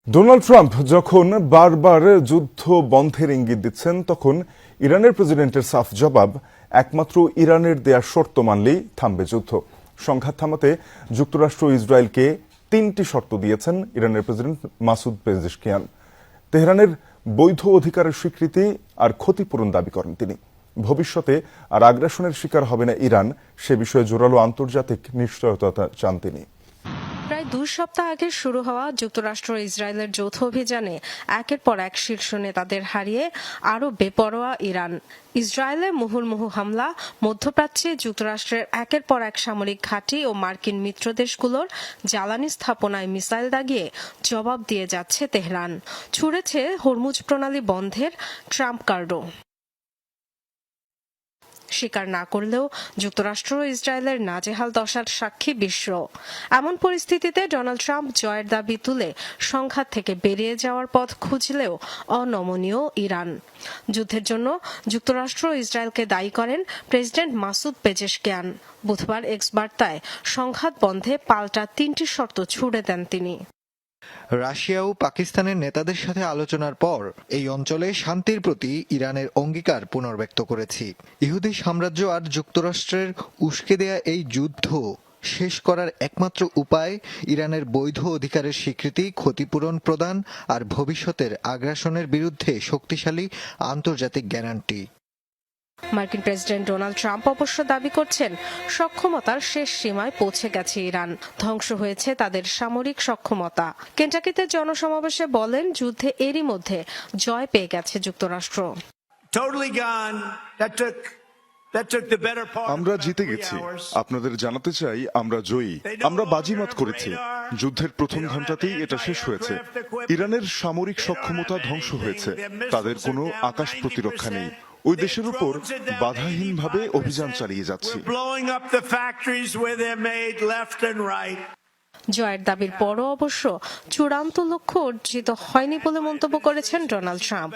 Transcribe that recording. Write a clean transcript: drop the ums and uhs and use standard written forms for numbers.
Donald Trump যখন বারবার যুদ্ধ বন্ধের ইঙ্গিত দিচ্ছেন, তখন ইরানের প্রেসিডেন্টের সাফ জবাব, একমাত্র ইরানের দেয়া শর্ত মানলেই থামবে যুদ্ধ। সংঘাত থামাতে যুক্তরাষ্ট্র ইসরায়েলকে ৩টি শর্ত দিয়েছেন ইরানের প্রেসিডেন্ট মাসুদ পেজেশকিয়ান। তেহরানের বৈধ অধিকারের স্বীকৃতি আর ক্ষতিপূরণ দাবি করেন তিনি। ভবিষ্যতে আর আগ্রাসনের শিকার হবে না ইরান, সে বিষয়ে জোরালো আন্তর্জাতিক নিশ্চয়তা চান তিনি। প্রায় ২ সপ্তাহ আগে শুরু হওয়া যুক্তরাষ্ট্র ইসরায়েলের যৌথ অভিযানে একের পর এক শীর্ষ নেতাদের হারিয়ে আরও বেপরোয়া ইরান। ইসরায়েলের মুহুর্মুহু হামলা, মধ্যপ্রাচ্যে যুক্তরাষ্ট্রের একের পর এক সামরিক ঘাঁটি ও মার্কিন মিত্রদেশগুলোর জ্বালানি স্থাপনায় মিসাইল দাগিয়ে জবাব দিয়ে যাচ্ছে তেহরান। ছুড়েছে হরমুজ প্রণালী বন্ধের ট্রাম্প কার্ডও। স্বীকার না করলেও যুক্তরাষ্ট্র ও ইসরায়েলের নাজেহাল দশার সাক্ষী বিশ্ব। এমন পরিস্থিতিতে ডোনাল্ড ট্রাম্প জয়ের দাবি তুলে সংঘাত থেকে বেরিয়ে যাওয়ার পথ খুঁজলেও অনমনীয় ইরান। যুদ্ধের জন্য যুক্তরাষ্ট্র ও ইসরায়েলকে দায়ী করেন প্রেসিডেন্ট মাসুদ পেজেশকিয়ান। বুধবার এক্স বার্তায় সংঘাত বন্ধে পাল্টা ৩টি শর্ত ছুড়ে দেন তিনি। রাশিয়া ও পাকিস্তানের নেতাদের সাথে আলোচনার পর এই অঞ্চলে শান্তির প্রতি ইরানের অঙ্গীকার পুনর্ব্যক্ত করেছি। ইহুদি সাম্রাজ্য আর যুক্তরাষ্ট্রের উস্কে দেয়া এই যুদ্ধ শেষ করার একমাত্র উপায় ইরানের বৈধ অধিকারের স্বীকৃতি, ক্ষতিপূরণ প্রদান আর ভবিষ্যতের আগ্রাসনের বিরুদ্ধে শক্তিশালী আন্তর্জাতিক গ্যারান্টি। মার্কিন প্রেসিডেন্ট ডোনাল্ড ট্রাম্প অবশ্য দাবি করছেন, সক্ষমতার শেষ সীমায় পৌঁছে গেছে ইরান, ধ্বংস হয়েছে তাদের সামরিক সক্ষমতা। কেন্টাকিতে জনসমাবেশে বলেন, যুদ্ধে এরই মধ্যে জয় পেয়ে গেছে যুক্তরাষ্ট্র। আমরা জিতে গেছি। আপনাদের জানাতে চাই, আমরা জয়ী। আমরা বাজিমাত করেছি। যুদ্ধের প্রথম ঘণ্টাতেই এটা শেষ হয়েছে। ইরানের সামরিক সক্ষমতা ধ্বংস হয়েছে। তাদের কোনো আকাশ প্রতিরক্ষা নেই। ওই দেশের উপর বাধাহীনভাবে অভিযান চালিয়ে যাচ্ছি। জয়ের দাবির পরও অবশ্য চূড়ান্ত লক্ষ্য অর্জিত হয়নি বলে মন্তব্য করেছেন ডোনাল্ড ট্রাম্প।